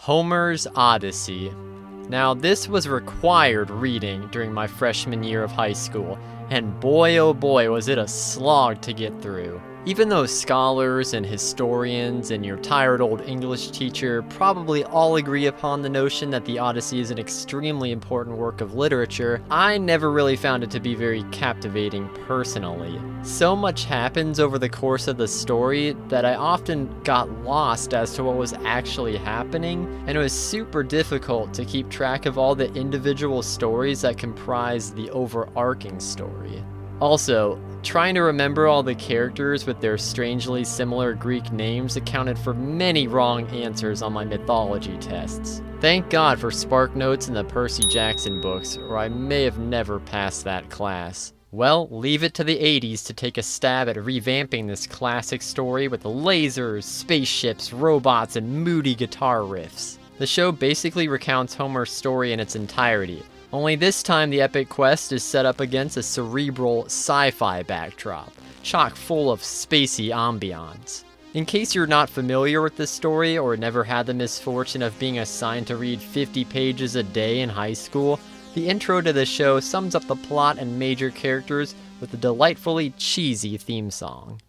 Homer's Odyssey. Now, this was required reading during my freshman year of high school, and boy oh boy was it a slog to get through. Even though scholars and historians and your tired old English teacher probably all agree upon the notion that the Odyssey is an extremely important work of literature, I never really found it to be very captivating personally. So much happens over the course of the story that I often got lost as to what was actually happening, and it was super difficult to keep track of all the individual stories that comprise the overarching story. Also, trying to remember all the characters with their strangely similar Greek names accounted for many wrong answers on my mythology tests. Thank God for Spark Notes and the Percy Jackson books, or I may have never passed that class. Well, leave it to the 80s to take a stab at revamping this classic story with lasers, spaceships, robots, and moody guitar riffs. The show basically recounts Homer's story in its entirety. Only this time the epic quest is set up against a cerebral sci-fi backdrop, chock full of spacey ambiance. In case you're not familiar with this story or never had the misfortune of being assigned to read 50 pages a day in high school, the intro to the show sums up the plot and major characters with a delightfully cheesy theme song.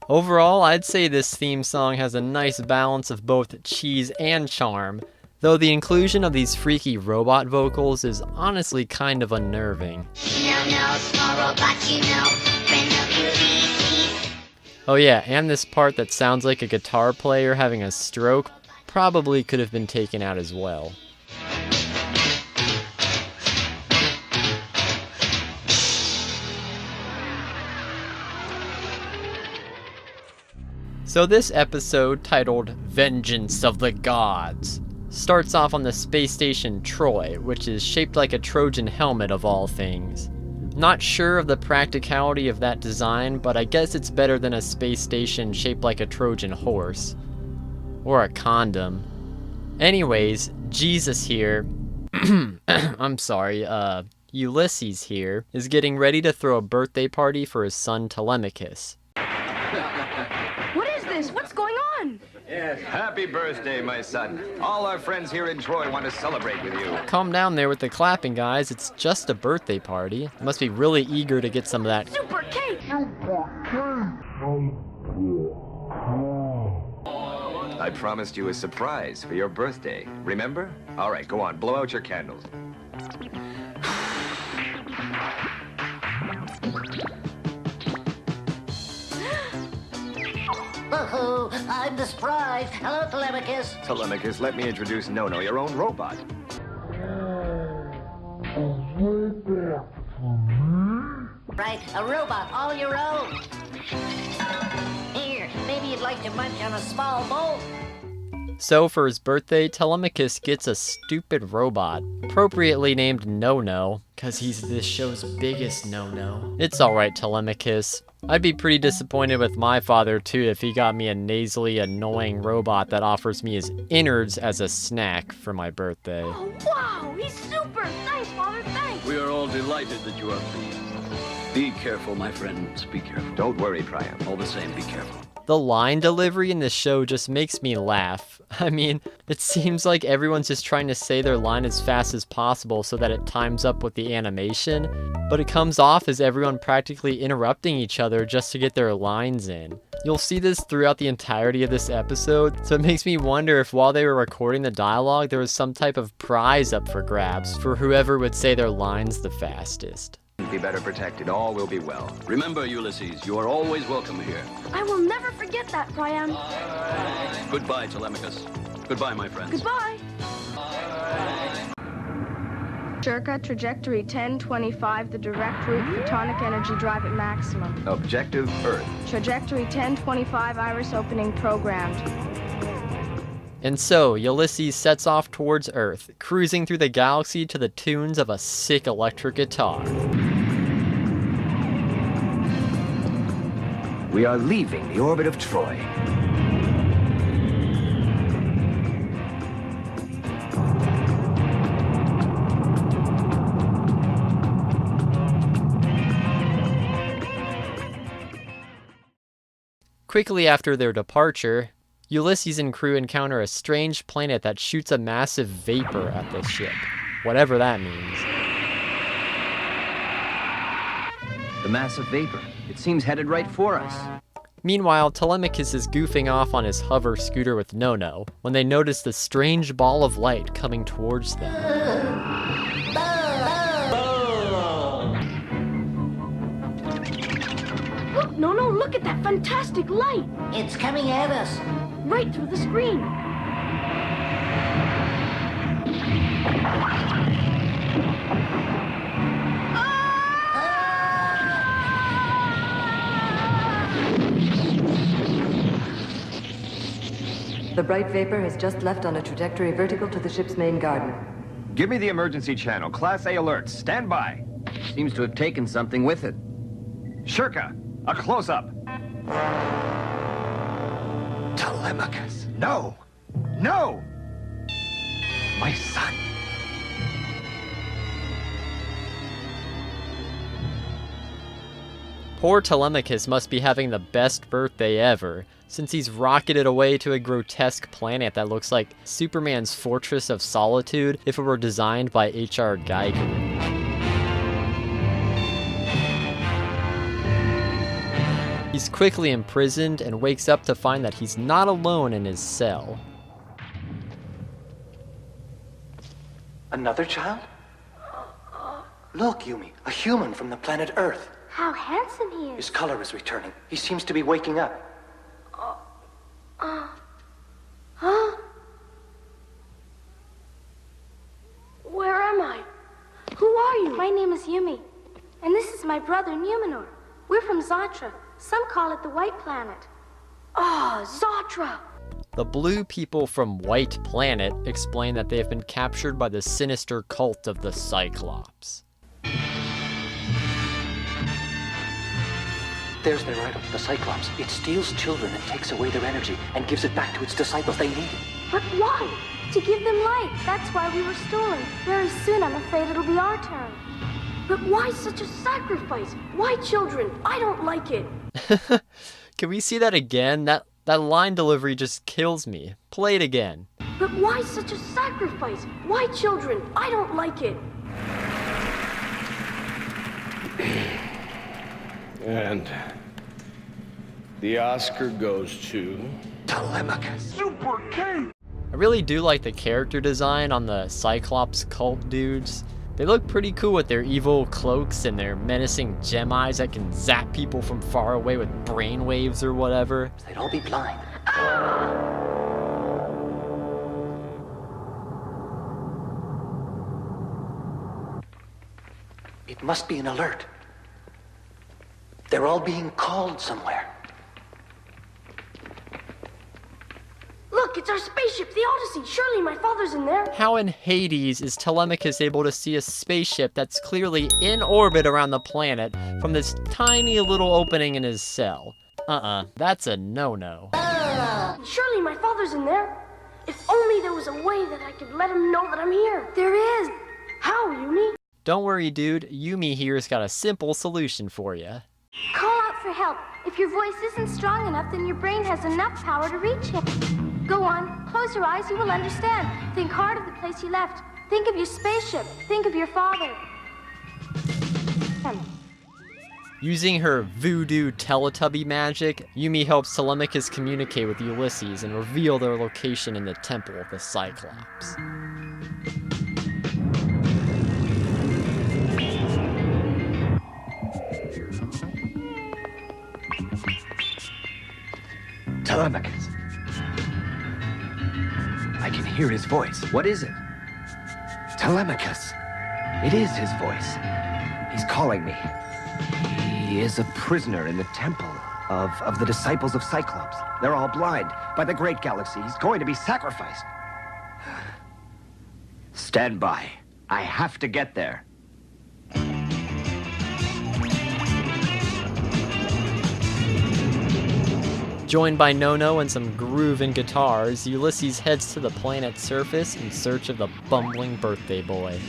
Overall, I'd say this theme song has a nice balance of both cheese and charm, though the inclusion of these freaky robot vocals is honestly kind of unnerving. No, small robot, friend of Ulysses. Oh yeah, and this part that sounds like a guitar player having a stroke probably could have been taken out as well. So this episode, titled Vengeance of the Gods, starts off on the space station Troy, which is shaped like a Trojan helmet of all things. Not sure of the practicality of that design, but I guess it's better than a space station shaped like a Trojan horse. Or a condom. Anyways, Jesus here, Ulysses here, is getting ready to throw a birthday party for his son Telemachus. What's going on? Yes. Happy birthday, my son. All our friends here in Troy want to celebrate with you. Calm down there with the clapping, guys. It's just a birthday party. You must be really eager to get some of that super cake. I promised you a surprise for your birthday. Remember? All right, go on. Blow out your candles. Oh, I'm the surprise. Hello, Telemachus. Telemachus, let me introduce Nono, your own robot. Right, a robot all your own. Here, maybe you'd like to munch on a small bowl. So for his birthday, Telemachus gets a stupid robot, appropriately named No-No, cause he's this show's biggest no-no. It's alright, Telemachus. I'd be pretty disappointed with my father too if he got me a nasally, annoying robot that offers me his innards as a snack for my birthday. Oh, wow, he's super. Thanks, Father, thanks. We are all delighted that you are pleased. Be careful, my friends, be careful. Don't worry, Priam. All the same, be careful. The line delivery in this show just makes me laugh. I mean, it seems like everyone's just trying to say their line as fast as possible so that it times up with the animation, but it comes off as everyone practically interrupting each other just to get their lines in. You'll see this throughout the entirety of this episode, so it makes me wonder if while they were recording the dialogue, there was some type of prize up for grabs for whoever would say their lines the fastest. Be better protected. All will be well. Remember, Ulysses, you are always welcome here. I will never forget that, Priam. Goodbye, Telemachus. Goodbye, my friends. Goodbye. Circa trajectory 1025, the direct route, photonic energy drive at maximum. Objective Earth. Trajectory 1025, iris opening programmed. And so, Ulysses sets off towards Earth, cruising through the galaxy to the tunes of a sick electric guitar. We are leaving the orbit of Troy. Quickly after their departure, Ulysses and crew encounter a strange planet that shoots a massive vapor at the ship, whatever that means. The massive vapor. It seems headed right for us. Meanwhile, Telemachus is goofing off on his hover scooter with No-No when they notice the strange ball of light coming towards them. Look, no, look at that fantastic light! It's coming at us. Right through the screen. The bright vapor has just left on a trajectory vertical to the ship's main garden. Give me the emergency channel. Class A alerts. Stand by. Seems to have taken something with it. Shirka, a close-up. Telemachus. No! No! My son. Poor Telemachus must be having the best birthday ever, since he's rocketed away to a grotesque planet that looks like Superman's Fortress of Solitude if it were designed by H.R. Geiger. He's quickly imprisoned and wakes up to find that he's not alone in his cell. Another child? Look, Yumi, a human from the planet Earth. How handsome he is. His color is returning. He seems to be waking up. Huh? Where am I? Who are you? My name is Yumi, and this is my brother Numenor. We're from Zatra. Some call it the White Planet. Ah, Zatra! The blue people from White Planet explain that they have been captured by the sinister cult of the Cyclops. There's their idol, the Cyclops. It steals children and takes away their energy and gives it back to its disciples. They need it. But why? To give them light. That's why we were stolen. Very soon, I'm afraid it'll be our turn. But why such a sacrifice? Why children? I don't like it. Can we see that again? That line delivery just kills me. Play it again. But why such a sacrifice? Why children? I don't like it. And the Oscar goes to Telemachus. I really do like the character design on the Cyclops cult dudes. They look pretty cool with their evil cloaks and their menacing gem eyes that can zap people from far away with brainwaves or whatever. They'd all be blind. It must be an alert. They're all being called somewhere. Look, it's our spaceship, the Odyssey. Surely my father's in there. How in Hades is Telemachus able to see a spaceship that's clearly in orbit around the planet from this tiny little opening in his cell? That's a no-no. Surely my father's in there. If only there was a way that I could let him know that I'm here. There is. How, Yumi? Don't worry, dude. Yumi here's got a simple solution for you. Call out for help. If your voice isn't strong enough, then your brain has enough power to reach him. Go on, close your eyes, you will understand. Think hard of the place you left. Think of your spaceship. Think of your father. Using her voodoo Teletubby magic, Yumi helps Telemachus communicate with Ulysses and reveal their location in the Temple of the Cyclops. Telemachus. I can hear his voice. What is it? Telemachus. It is his voice. He's calling me. He is a prisoner in the temple of the disciples of Cyclops. They're all blind by the great galaxy. He's going to be sacrificed. Stand by. I have to get there. Joined by Nono and some grooving guitars, Ulysses heads to the planet's surface in search of the bumbling birthday boy.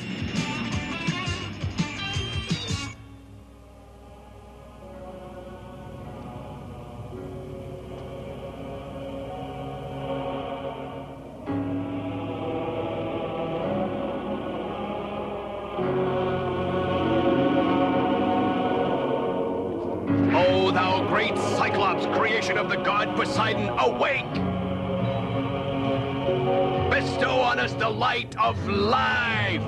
O thou great Cyclops, creation of the god Poseidon, awake! Bestow on us the light of life!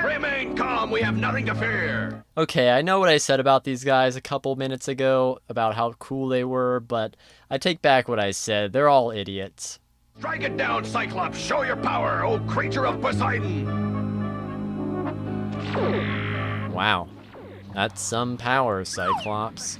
Remain calm, we have nothing to fear. Okay, I know what I said about these guys a couple minutes ago, about how cool they were, but I take back what I said. They're all idiots. Strike it down, Cyclops. Show your power, O creature of Poseidon. Wow. That's some power, Cyclops.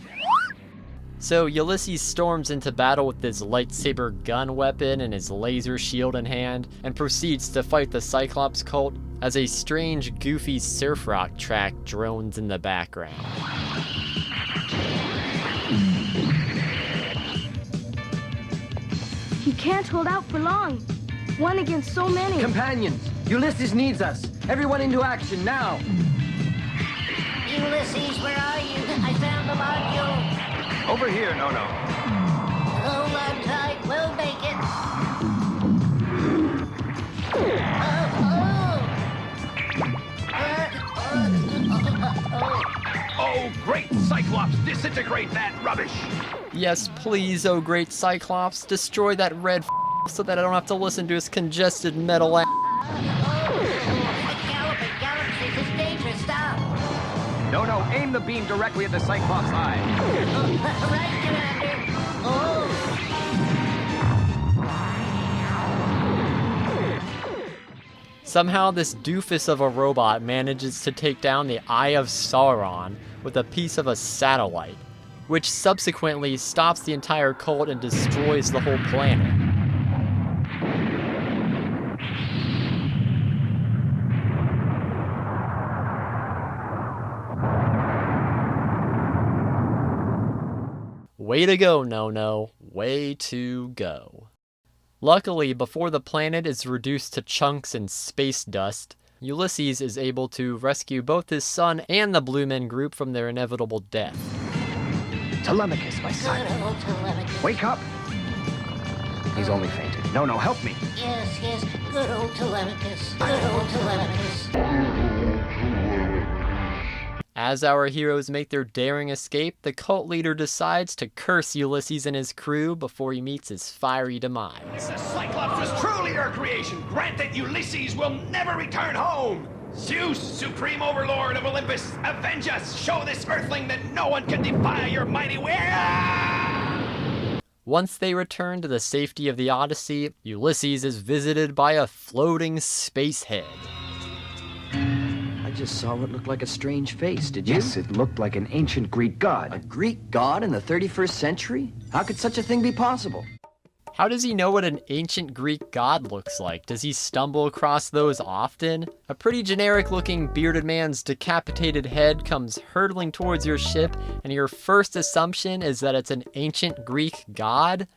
So Ulysses storms into battle with his lightsaber gun weapon and his laser shield in hand, and proceeds to fight the Cyclops cult as a strange, goofy surf rock track drones in the background. He can't hold out for long. One against so many. Companions, Ulysses needs us. Everyone into action now. Ulysses, where are you? I found the module. Over here, Nono. Hold on tight, we'll make it. Oh, great Cyclops, disintegrate that rubbish. Yes, please, oh great Cyclops, destroy that red so that I don't have to listen to his congested metal ass. Galloping galaxies is dangerous. Stop. Nono, aim the beam directly at the Cyclops' eye. Right, Commander. Oh. Somehow this doofus of a robot manages to take down the Eye of Sauron with a piece of a satellite, which subsequently stops the entire cult and destroys the whole planet. Way to go, No-No. Way to go. Luckily, before the planet is reduced to chunks and space dust, Ulysses is able to rescue both his son and the Blue Men group from their inevitable death. Telemachus, my son. Good old Telemachus. Wake up. He's only fainted. Nono, help me. Yes, yes. Good old Telemachus. Good old Telemachus. As our heroes make their daring escape, the cult leader decides to curse Ulysses and his crew before he meets his fiery demise. The Cyclops was truly your creation. Grant that Ulysses will never return home. Zeus, supreme overlord of Olympus, avenge us. Show this earthling that no one can defy your mighty will. Once they return to the safety of the Odyssey, Ulysses is visited by a floating space head. I just saw what looked like a strange face, did you? Yes, it looked like an ancient Greek god. A Greek god in the 31st century? How could such a thing be possible? How does he know what an ancient Greek god looks like? Does he stumble across those often? A pretty generic looking bearded man's decapitated head comes hurtling towards your ship, and your first assumption is that it's an ancient Greek god?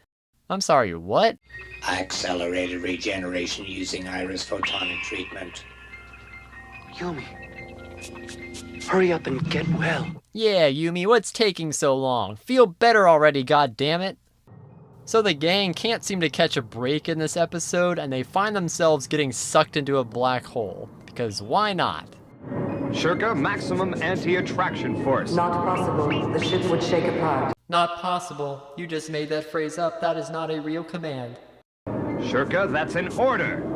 I'm sorry, what? Accelerated regeneration using iris photonic treatment. Yumi, hurry up and get well. Yeah, Yumi, what's taking so long? Feel better already, goddammit. So the gang can't seem to catch a break in this episode, and they find themselves getting sucked into a black hole. Because why not? Shirka, maximum anti-attraction force. Not possible. The ship would shake apart. Not possible. You just made that phrase up. That is not a real command. Shirka, that's an order.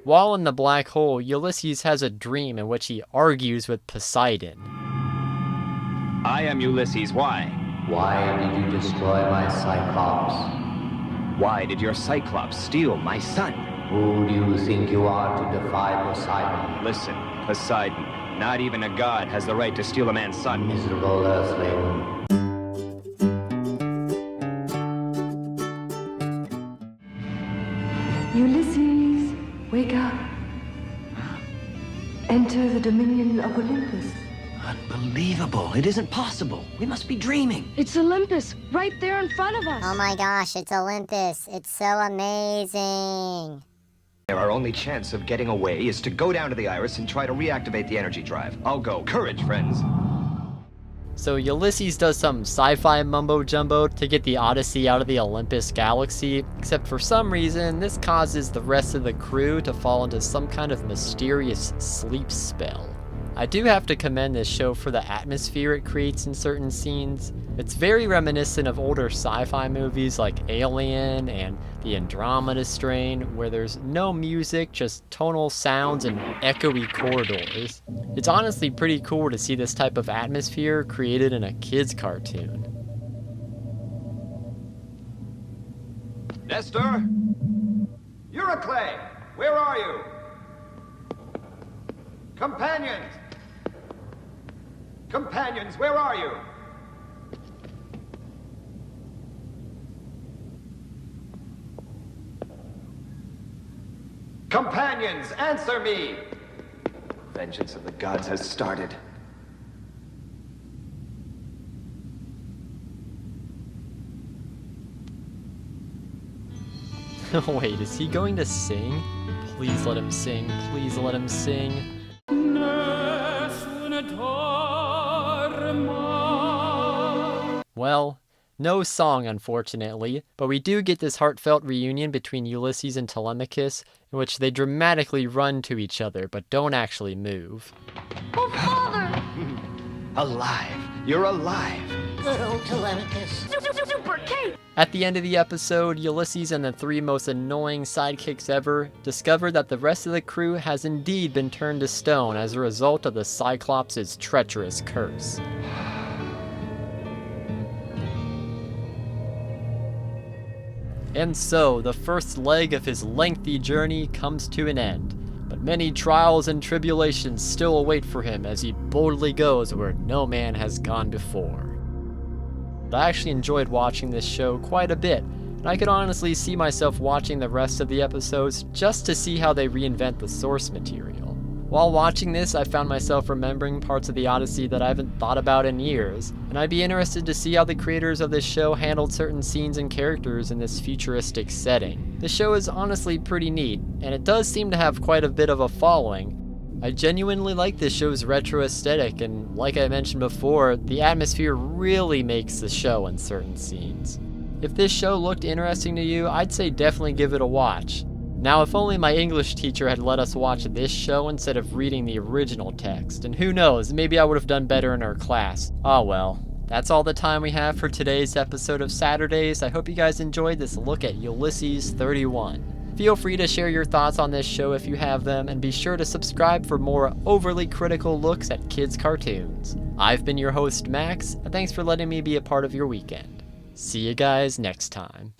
While in the black hole, Ulysses has a dream in which he argues with Poseidon. I am Ulysses. Why? Why did you destroy my Cyclops? Why did your Cyclops steal my son? Who do you think you are to defy Poseidon? Listen, Poseidon, not even a god has the right to steal a man's son. Miserable earthling. Ulysses, wake up. Enter the dominion of Olympus. Unbelievable. It isn't possible. We must be dreaming. It's Olympus, right there in front of us. Oh my gosh, it's Olympus. It's so amazing. Our only chance of getting away is to go down to the Iris and try to reactivate the energy drive. I'll go. Courage, friends. So Ulysses does some sci-fi mumbo-jumbo to get the Odyssey out of the Olympus galaxy, except for some reason, this causes the rest of the crew to fall into some kind of mysterious sleep spell. I do have to commend this show for the atmosphere it creates in certain scenes. It's very reminiscent of older sci-fi movies like Alien and The Andromeda Strain, where there's no music, just tonal sounds and echoey corridors. It's honestly pretty cool to see this type of atmosphere created in a kid's cartoon. Nestor? Euroclay, where are you? Companions! Companions, where are you? Companions, answer me! Vengeance of the gods has started. Wait, is he going to sing? Please let him sing. Please let him sing. Well, no song unfortunately, but we do get this heartfelt reunion between Ulysses and Telemachus, in which they dramatically run to each other but don't actually move. Oh, Father! Alive! You're alive! Good old Telemachus. Super Kate! At the end of the episode, Ulysses and the three most annoying sidekicks ever discover that the rest of the crew has indeed been turned to stone as a result of the Cyclops' treacherous curse. And so, the first leg of his lengthy journey comes to an end, but many trials and tribulations still await for him as he boldly goes where no man has gone before. I actually enjoyed watching this show quite a bit, and I could honestly see myself watching the rest of the episodes just to see how they reinvent the source material. While watching this, I found myself remembering parts of the Odyssey that I haven't thought about in years, and I'd be interested to see how the creators of this show handled certain scenes and characters in this futuristic setting. The show is honestly pretty neat, and it does seem to have quite a bit of a following. I genuinely like this show's retro aesthetic, and like I mentioned before, the atmosphere really makes the show in certain scenes. If this show looked interesting to you, I'd say definitely give it a watch. Now, if only my English teacher had let us watch this show instead of reading the original text, and who knows, maybe I would have done better in our class. Oh well. That's all the time we have for today's episode of Saturdays. I hope you guys enjoyed this look at Ulysses 31. Feel free to share your thoughts on this show if you have them, and be sure to subscribe for more overly critical looks at kids' cartoons. I've been your host, Max, and thanks for letting me be a part of your weekend. See you guys next time.